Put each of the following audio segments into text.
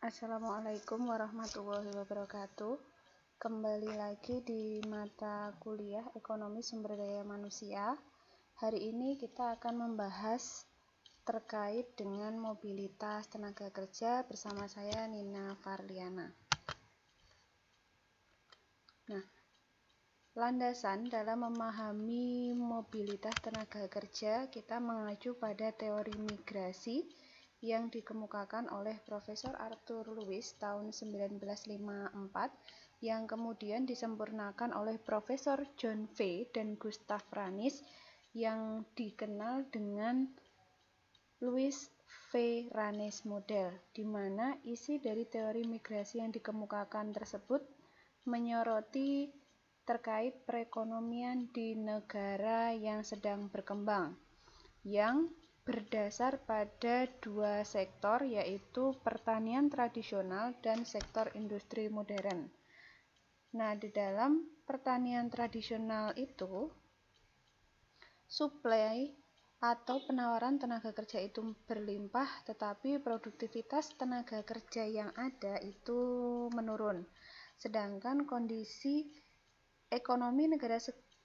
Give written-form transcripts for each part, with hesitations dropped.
Assalamualaikum warahmatullahi wabarakatuh. Kembali lagi di mata kuliah Ekonomi Sumber Daya Manusia. Hari ini kita akan membahas terkait dengan mobilitas tenaga kerja bersama saya Nina Farliana. Nah, landasan dalam memahami mobilitas tenaga kerja kita mengacu pada teori migrasi yang dikemukakan oleh Profesor Arthur Lewis tahun 1954 yang kemudian disempurnakan oleh Profesor John Fay dan Gustav Ranis yang dikenal dengan Lewis-Fay-Ranis model, di mana isi dari teori migrasi yang dikemukakan tersebut menyoroti terkait perekonomian di negara yang sedang berkembang, yang berdasar pada dua sektor, yaitu pertanian tradisional dan sektor industri modern. Nah, di dalam pertanian tradisional itu, suplai atau penawaran tenaga kerja itu berlimpah, tetapi produktivitas tenaga kerja yang ada itu menurun. Sedangkan kondisi ekonomi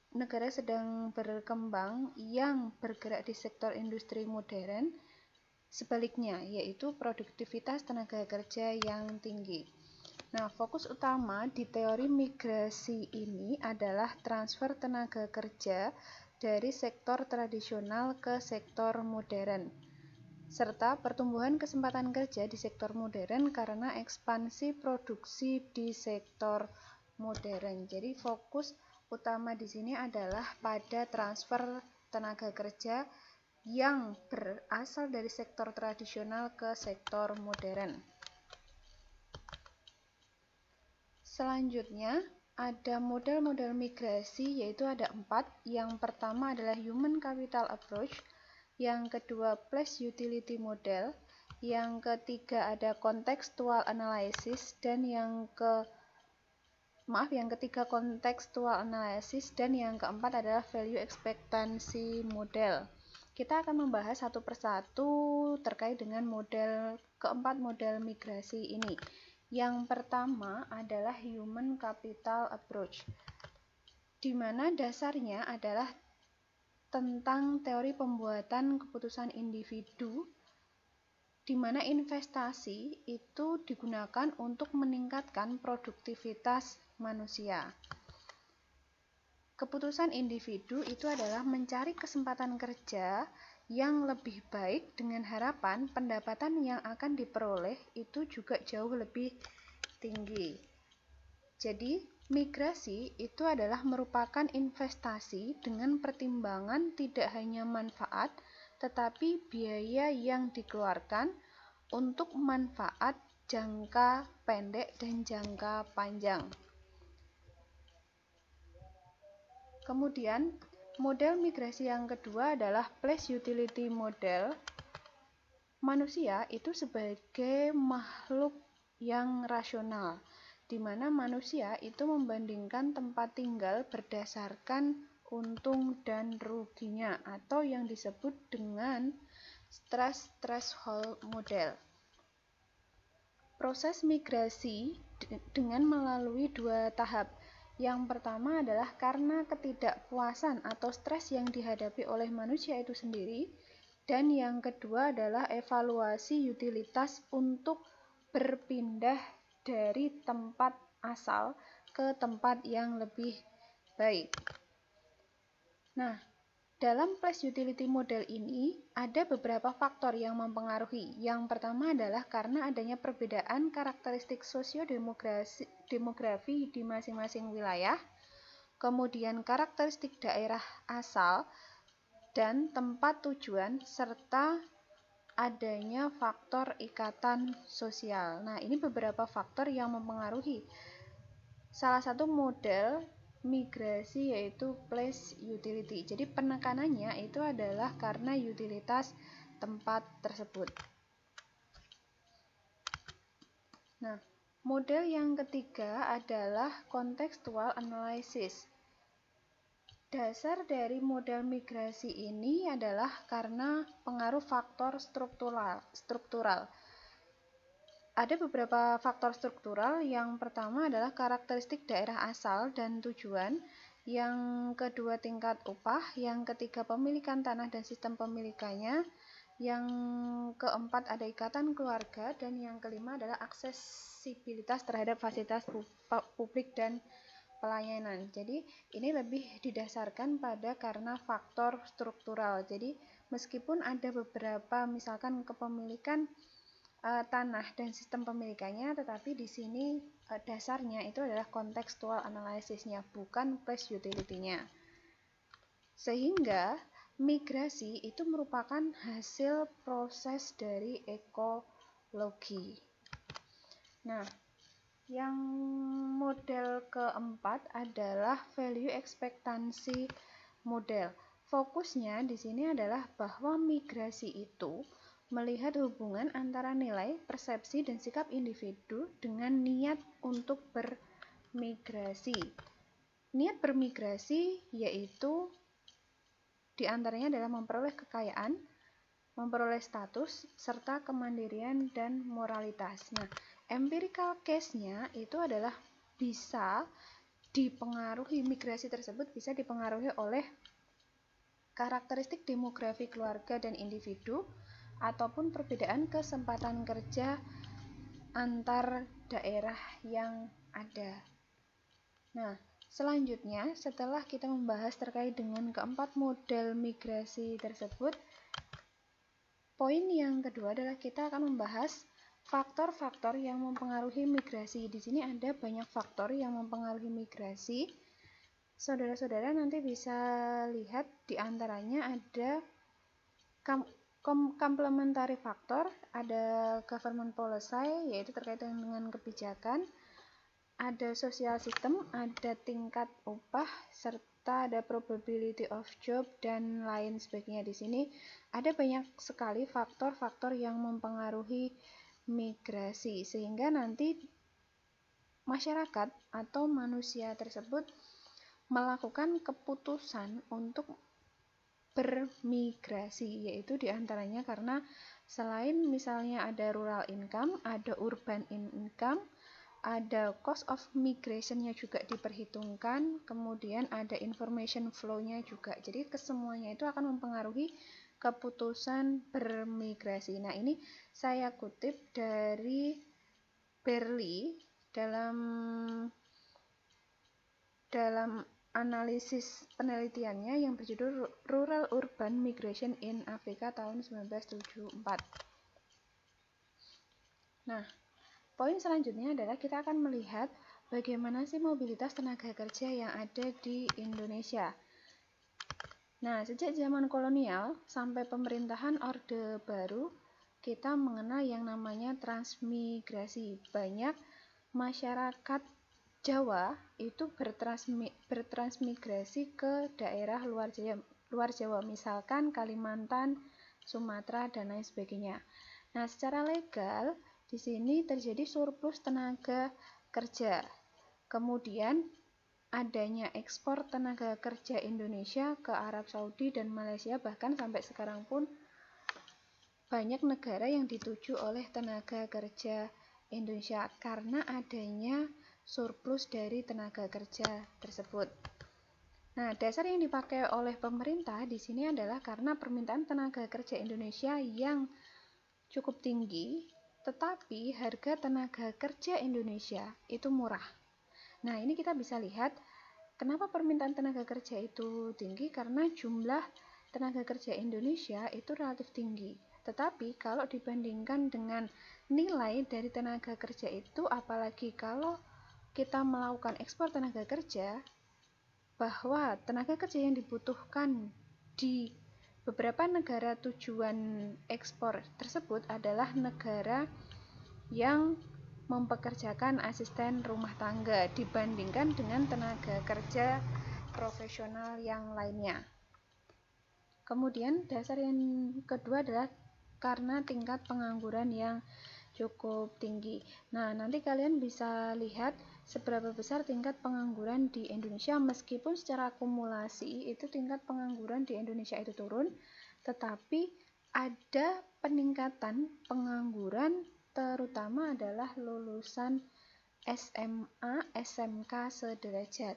negara sedang berkembang yang bergerak di sektor industri modern, sebaliknya, yaitu produktivitas tenaga kerja yang tinggi. Nah, fokus utama di teori migrasi ini adalah transfer tenaga kerja dari sektor tradisional ke sektor modern, serta pertumbuhan kesempatan kerja di sektor modern karena ekspansi produksi di sektor modern. Jadi fokus utama di sini adalah pada transfer tenaga kerja yang berasal dari sektor tradisional ke sektor modern. Selanjutnya ada model-model migrasi, yaitu ada 4. Yang pertama adalah human capital approach, yang kedua place utility model, yang ketiga ada contextual analysis, dan yang ketiga contextual analysis, dan yang keempat adalah value expectancy model. Kita akan membahas satu persatu terkait dengan keempat model migrasi ini. Yang pertama adalah human capital approach, di mana dasarnya adalah tentang teori pembuatan keputusan individu, di mana investasi itu digunakan untuk meningkatkan produktivitas manusia. Keputusan individu itu adalah mencari kesempatan kerja yang lebih baik dengan harapan pendapatan yang akan diperoleh itu juga jauh lebih tinggi. Jadi, migrasi itu adalah merupakan investasi dengan pertimbangan tidak hanya manfaat, tetapi biaya yang dikeluarkan untuk manfaat jangka pendek dan jangka panjang. Kemudian, model migrasi yang kedua adalah place utility model. Manusia itu sebagai makhluk yang rasional, di mana manusia itu membandingkan tempat tinggal berdasarkan untung dan ruginya, atau yang disebut dengan stress threshold model. Proses migrasi dengan melalui dua tahap. Yang pertama adalah karena ketidakpuasan atau stres yang dihadapi oleh manusia itu sendiri, dan yang kedua adalah evaluasi utilitas untuk berpindah dari tempat asal ke tempat yang lebih baik. Nah, dalam place utility model ini ada beberapa faktor yang mempengaruhi. Yang pertama adalah karena adanya perbedaan karakteristik sosiodemografi di masing-masing wilayah, kemudian karakteristik daerah asal dan tempat tujuan, serta adanya faktor ikatan sosial. Nah, ini beberapa faktor yang mempengaruhi salah satu model migrasi, yaitu place utility. Jadi penekanannya itu adalah karena utilitas tempat tersebut. Nah, model yang ketiga adalah contextual analysis. Dasar dari model migrasi ini adalah karena pengaruh faktor struktural. ada beberapa faktor struktural. Yang pertama adalah karakteristik daerah asal dan tujuan, yang kedua tingkat upah, yang ketiga pemilikan tanah dan sistem pemilikannya, yang keempat ada ikatan keluarga, dan yang kelima adalah aksesibilitas terhadap fasilitas publik dan pelayanan. Jadi ini lebih didasarkan karena faktor struktural. Jadi meskipun ada beberapa misalkan kepemilikan tanah dan sistem pemilikannya, tetapi di sini dasarnya itu adalah kontekstual analisisnya, bukan place utility-nya. Sehingga migrasi itu merupakan hasil proses dari ekologi. Nah, yang model keempat adalah value ekspektansi model. Fokusnya di sini adalah bahwa migrasi itu melihat hubungan antara nilai, persepsi, dan sikap individu dengan niat untuk bermigrasi. Niat bermigrasi yaitu diantaranya adalah memperoleh kekayaan, memperoleh status, serta kemandirian dan moralitas. Nah, empirical case-nya itu adalah bisa dipengaruhi, migrasi tersebut bisa dipengaruhi oleh karakteristik demografi keluarga dan individu, ataupun perbedaan kesempatan kerja antar daerah yang ada. Nah, selanjutnya setelah kita membahas terkait dengan keempat model migrasi tersebut, poin yang kedua adalah kita akan membahas faktor-faktor yang mempengaruhi migrasi. Di sini ada banyak faktor yang mempengaruhi migrasi. Saudara-saudara nanti bisa lihat di antaranya ada complementary factor, ada government policy yaitu terkait dengan kebijakan, ada social system, ada tingkat upah, serta ada probability of job dan lain sebagainya. Di sini ada banyak sekali faktor-faktor yang mempengaruhi migrasi, sehingga nanti masyarakat atau manusia tersebut melakukan keputusan untuk bermigrasi, yaitu diantaranya karena selain misalnya ada rural income, ada urban income, ada cost of migration-nya juga diperhitungkan, kemudian ada information flow-nya juga. Jadi kesemuanya itu akan mempengaruhi keputusan bermigrasi. Nah, ini saya kutip dari Berli dalam analisis penelitiannya yang berjudul Rural Urban Migration in Africa tahun 1974. Nah, poin selanjutnya adalah kita akan melihat bagaimana sih mobilitas tenaga kerja yang ada di Indonesia. Nah, sejak zaman kolonial sampai pemerintahan Orde Baru, kita mengenal yang namanya transmigrasi. Banyak masyarakat Jawa itu bertransmigrasi ke daerah luar Jawa, misalkan Kalimantan, Sumatera, dan lain sebagainya. Nah, secara legal di sini terjadi surplus tenaga kerja. Kemudian adanya ekspor tenaga kerja Indonesia ke Arab Saudi dan Malaysia, bahkan sampai sekarang pun banyak negara yang dituju oleh tenaga kerja Indonesia karena adanya surplus dari tenaga kerja tersebut. Nah, dasar yang dipakai oleh pemerintah di sini adalah karena permintaan tenaga kerja Indonesia yang cukup tinggi, tetapi harga tenaga kerja Indonesia itu murah. Nah, ini kita bisa lihat kenapa permintaan tenaga kerja itu tinggi, karena jumlah tenaga kerja Indonesia itu relatif tinggi. Tetapi kalau dibandingkan dengan nilai dari tenaga kerja itu, apalagi kalau kita melakukan ekspor tenaga kerja, bahwa tenaga kerja yang dibutuhkan di beberapa negara tujuan ekspor tersebut adalah negara yang mempekerjakan asisten rumah tangga dibandingkan dengan tenaga kerja profesional yang lainnya. Kemudian dasar yang kedua adalah karena tingkat pengangguran yang cukup tinggi. Nah, nanti kalian bisa lihat seberapa besar tingkat pengangguran di Indonesia. Meskipun secara akumulasi itu tingkat pengangguran di Indonesia itu turun, tetapi ada peningkatan pengangguran terutama adalah lulusan SMA, SMK sederajat.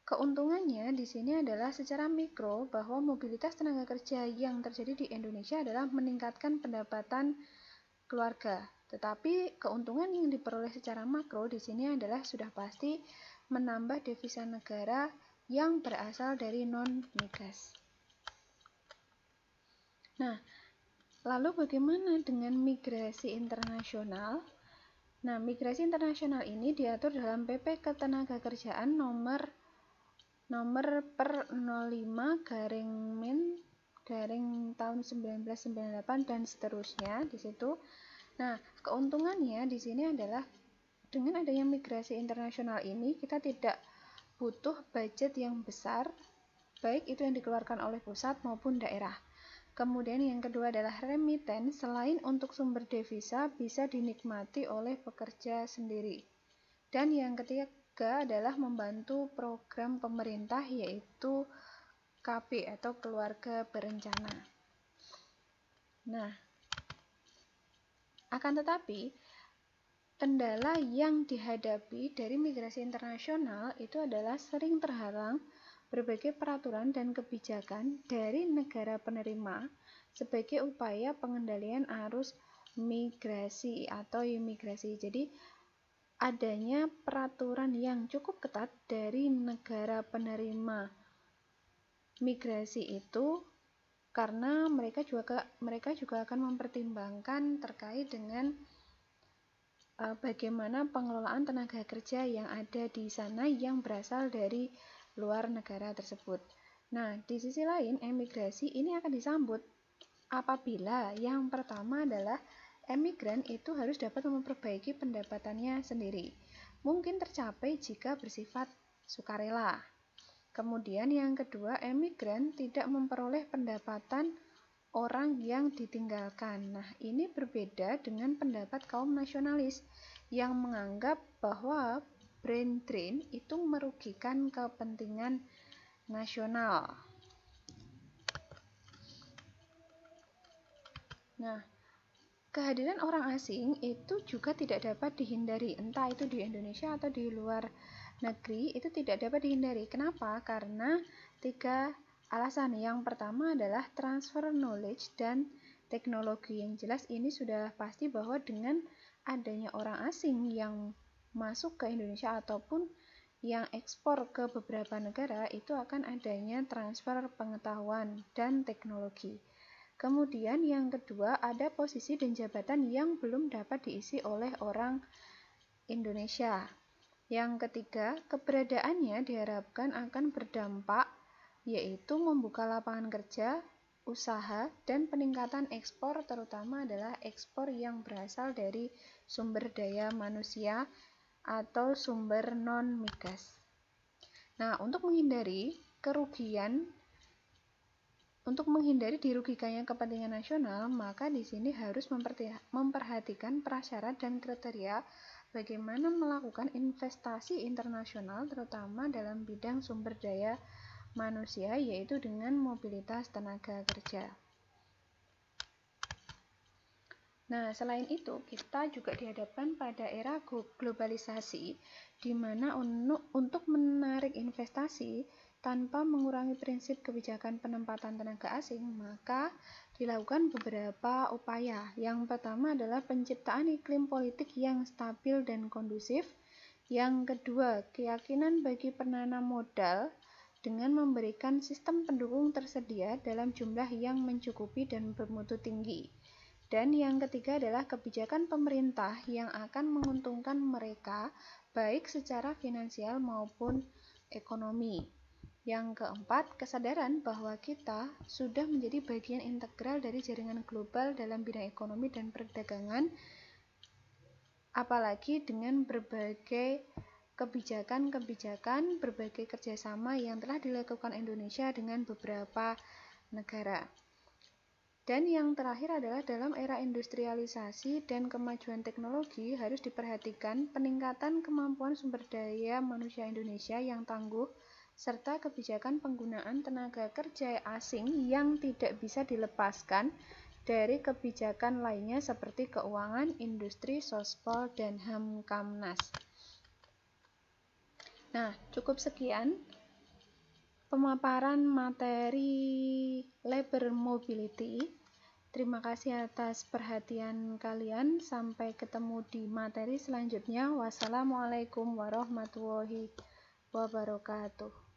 Keuntungannya di sini adalah secara mikro bahwa mobilitas tenaga kerja yang terjadi di Indonesia adalah meningkatkan pendapatan keluarga. Tetapi keuntungan yang diperoleh secara makro di sini adalah sudah pasti menambah devisa negara yang berasal dari non-migas. Nah, lalu bagaimana dengan migrasi internasional? Nah, migrasi internasional ini diatur dalam PP Ketenagakerjaan nomor per 05 garing tahun 1998 dan seterusnya di situ. Nah, keuntungannya di sini adalah dengan adanya migrasi internasional ini kita tidak butuh budget yang besar, baik itu yang dikeluarkan oleh pusat maupun daerah. Kemudian yang kedua adalah remiten, selain untuk sumber devisa bisa dinikmati oleh pekerja sendiri. Dan yang ketiga adalah membantu program pemerintah yaitu KB atau keluarga berencana. Nah, akan tetapi kendala yang dihadapi dari migrasi internasional itu adalah sering terhalang berbagai peraturan dan kebijakan dari negara penerima sebagai upaya pengendalian arus migrasi atau imigrasi. Jadi adanya peraturan yang cukup ketat dari negara penerima migrasi itu karena mereka juga akan mempertimbangkan terkait dengan bagaimana pengelolaan tenaga kerja yang ada di sana yang berasal dari luar negara tersebut. Nah, di sisi lain, emigrasi ini akan disambut apabila yang pertama adalah emigran itu harus dapat memperbaiki pendapatannya sendiri. Mungkin tercapai jika bersifat sukarela. Kemudian yang kedua, emigran tidak memperoleh pendapatan orang yang ditinggalkan. Nah, ini berbeda dengan pendapat kaum nasionalis yang menganggap bahwa brain drain itu merugikan kepentingan nasional. Nah, kehadiran orang asing itu juga tidak dapat dihindari, entah itu di Indonesia atau di luar negeri, itu tidak dapat dihindari. Kenapa? Karena 3 alasan. Yang pertama adalah transfer knowledge dan teknologi. Yang jelas ini sudah pasti bahwa dengan adanya orang asing yang masuk ke Indonesia ataupun yang ekspor ke beberapa negara, itu akan adanya transfer pengetahuan dan teknologi. Kemudian yang kedua, ada posisi dan jabatan yang belum dapat diisi oleh orang Indonesia. Yang ketiga, keberadaannya diharapkan akan berdampak yaitu membuka lapangan kerja, usaha, dan peningkatan ekspor, terutama adalah ekspor yang berasal dari sumber daya manusia atau sumber non-migas. Nah, untuk menghindari dirugikannya kepentingan nasional, maka di sini harus memperhatikan prasyarat dan kriteria bagaimana melakukan investasi internasional terutama dalam bidang sumber daya manusia, yaitu dengan mobilitas tenaga kerja. Nah, selain itu, kita juga dihadapkan pada era globalisasi, di mana untuk menarik investasi tanpa mengurangi prinsip kebijakan penempatan tenaga asing, maka dilakukan beberapa upaya. Yang pertama adalah penciptaan iklim politik yang stabil dan kondusif. Yang kedua, keyakinan bagi penanam modal dengan memberikan sistem pendukung tersedia dalam jumlah yang mencukupi dan bermutu tinggi. Dan yang ketiga adalah kebijakan pemerintah yang akan menguntungkan mereka baik secara finansial maupun ekonomi. Yang keempat, kesadaran bahwa kita sudah menjadi bagian integral dari jaringan global dalam bidang ekonomi dan perdagangan, apalagi dengan berbagai kebijakan, berbagai kerjasama yang telah dilakukan Indonesia dengan beberapa negara. Dan yang terakhir adalah dalam era industrialisasi dan kemajuan teknologi harus diperhatikan peningkatan kemampuan sumber daya manusia Indonesia yang tangguh, serta kebijakan penggunaan tenaga kerja asing yang tidak bisa dilepaskan dari kebijakan lainnya seperti keuangan, industri, sospol, dan Hamkamnas. Nah, cukup sekian pemaparan materi labor mobility. Terima kasih atas perhatian kalian. Sampai ketemu di materi selanjutnya. Wassalamualaikum warahmatullahi wabarakatuh.